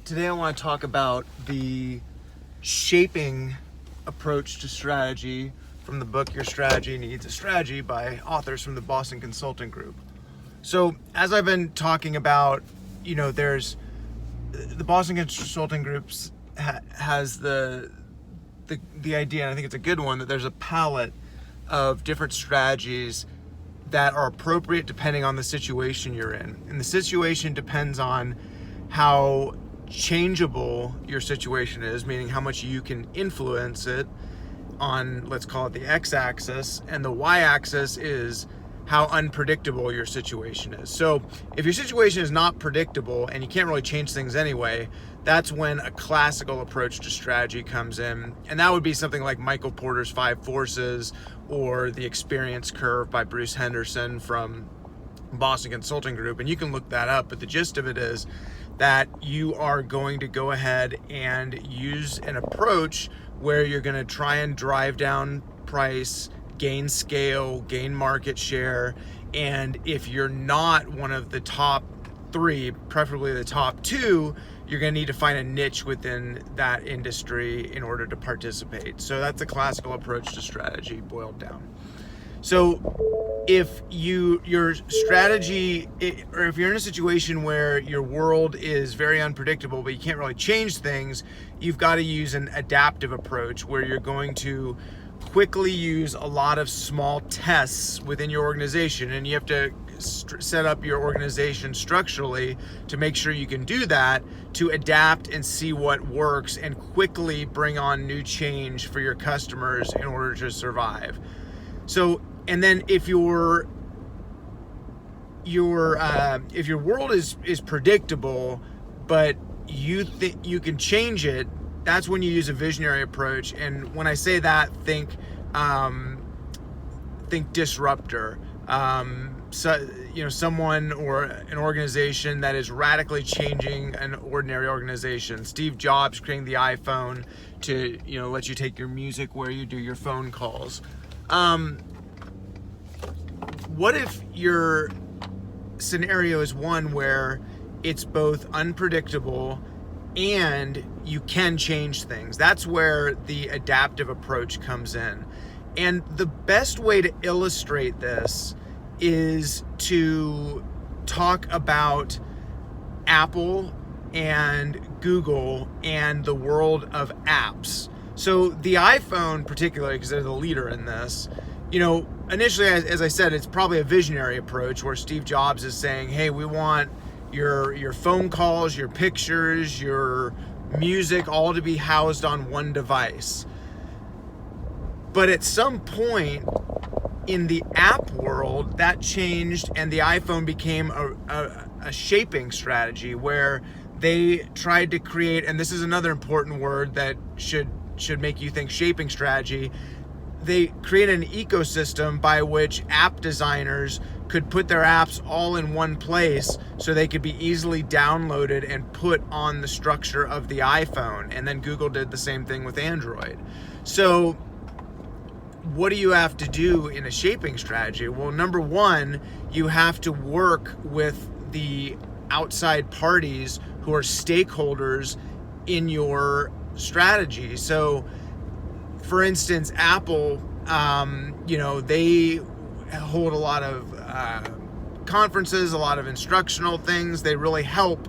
Today I want to talk about the shaping approach to strategy from the book Your Strategy Needs a Strategy by authors from the Boston Consulting Group. So as I've been talking about, there's the Boston Consulting Group has the idea, and I think it's a good one, that there's a palette of different strategies that are appropriate depending on the situation you're in. And the situation depends on how changeable your situation is, meaning how much you can influence it on, let's call it the x-axis, and the y-axis is how unpredictable your situation is. So if your situation is not predictable and you can't really change things anyway, that's when a classical approach to strategy comes in. And that would be something like Michael Porter's 5 Forces or the Experience Curve by Bruce Henderson from Boston Consulting Group. And you can look that up, but the gist of it is that you are going to go ahead and use an approach where you're going to try and drive down price, gain scale, gain market share. And if you're not one of the top 3, preferably the top 2, you're going to need to find a niche within that industry in order to participate. So that's a classical approach to strategy boiled down. So if your strategy, or if you're in a situation where your world is very unpredictable, but you can't really change things, you've got to use an adaptive approach where you're going to quickly use a lot of small tests within your organization, and you have to set up your organization structurally to make sure you can do that, to adapt and see what works and quickly bring on new change for your customers in order to survive. So, and then if your world is predictable, but you think you can change it, that's when you use a visionary approach. And when I say that, think disruptor. Someone or an organization that is radically changing an ordinary organization. Steve Jobs creating the iPhone to let you take your music where you do your phone calls. What if your scenario is one where it's both unpredictable and you can change things? That's where the adaptive approach comes in. And the best way to illustrate this is to talk about Apple and Google and the world of apps. So the iPhone particularly, because they're the leader in this, initially, as I said, it's probably a visionary approach where Steve Jobs is saying, hey, we want your phone calls, your pictures, your music, all to be housed on one device. But at some point in the app world, that changed, and the iPhone became a shaping strategy where they tried to create, and this is another important word that should make you think shaping strategy. They created an ecosystem by which app designers could put their apps all in one place so they could be easily downloaded and put on the structure of the iPhone. And then Google did the same thing with Android. So what do you have to do in a shaping strategy? Well, number one, you have to work with the outside parties who are stakeholders in your strategy. So for instance, Apple, they hold a lot of conferences, a lot of instructional things. They really help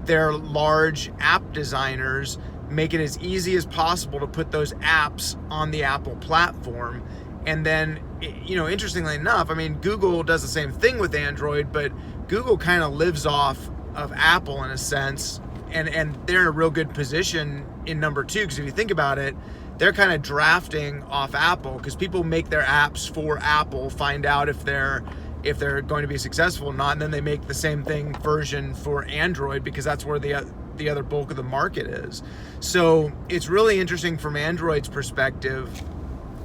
their large app designers make it as easy as possible to put those apps on the Apple platform. And then, interestingly enough, Google does the same thing with Android, but Google kind of lives off of Apple in a sense, and they're in a real good position in number 2, because if you think about it, they're kind of drafting off Apple, because people make their apps for Apple, find out if they're going to be successful or not, and then they make the same thing version for Android, because that's where the other bulk of the market is. So it's really interesting from Android's perspective.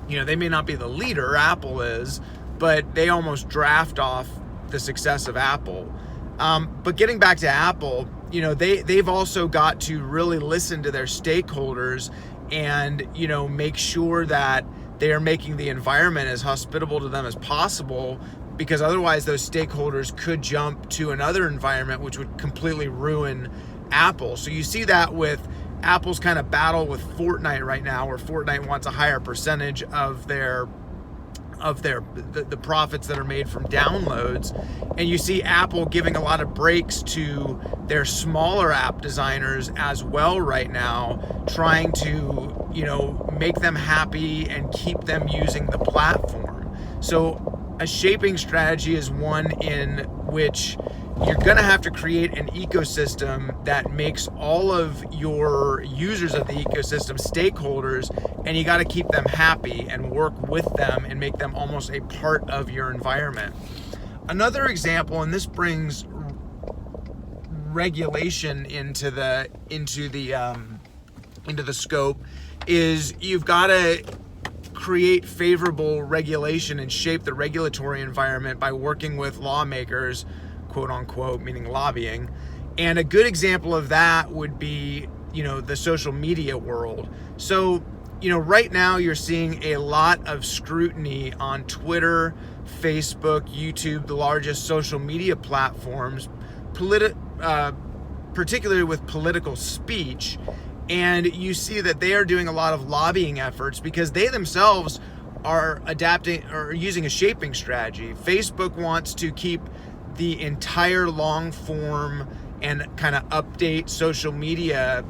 They may not be the leader, Apple is, but they almost draft off the success of Apple. But getting back to Apple, they've also got to really listen to their stakeholders and make sure that they are making the environment as hospitable to them as possible, because otherwise those stakeholders could jump to another environment which would completely ruin Apple. So you see that with Apple's kind of battle with Fortnite right now, where Fortnite wants a higher percentage of the profits that are made from downloads, and you see Apple giving a lot of breaks to their smaller app designers as well right now, trying to make them happy and keep them using the platform. So a shaping strategy is one in which you're going to have to create an ecosystem that makes all of your users of the ecosystem stakeholders, and you got to keep them happy and work with them and make them almost a part of your environment. Another example, and this brings regulation into the scope, is you've got to create favorable regulation and shape the regulatory environment by working with lawmakers, quote unquote, meaning lobbying. And a good example of that would be, the social media world. So, right now you're seeing a lot of scrutiny on Twitter, Facebook, YouTube, the largest social media platforms, particularly with political speech. And you see that they are doing a lot of lobbying efforts because they themselves are adapting or using a shaping strategy. Facebook wants to keep the entire long form and kind of update social media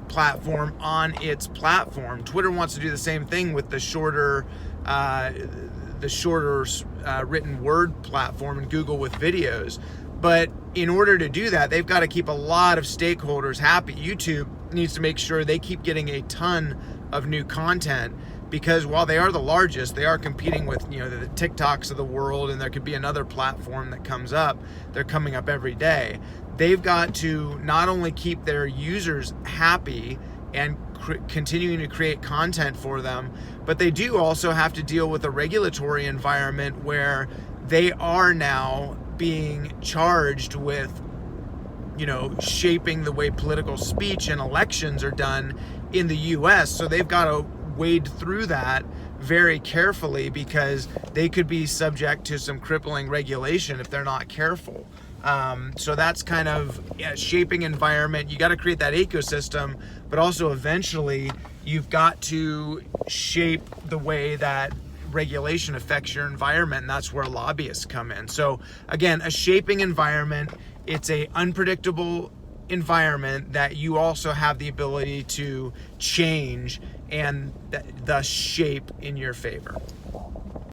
platform on its platform. Twitter wants to do the same thing with the shorter written word platform, and Google with videos. But in order to do that, they've got to keep a lot of stakeholders happy. YouTube needs to make sure they keep getting a ton of new content, because while they are the largest, they are competing with the TikToks of the world, and there could be another platform that comes up. They're coming up every day. They've got to not only keep their users happy and continuing to create content for them, but they do also have to deal with a regulatory environment where they are now being charged with shaping the way political speech and elections are done in the US. So they've got to wade through that very carefully, because they could be subject to some crippling regulation if they're not careful. So that's kind of shaping environment. You got to create that ecosystem, but also eventually you've got to shape the way that regulation affects your environment, and that's where lobbyists come in. So again, a shaping environment, it's a unpredictable environment that you also have the ability to change and thus shape in your favor.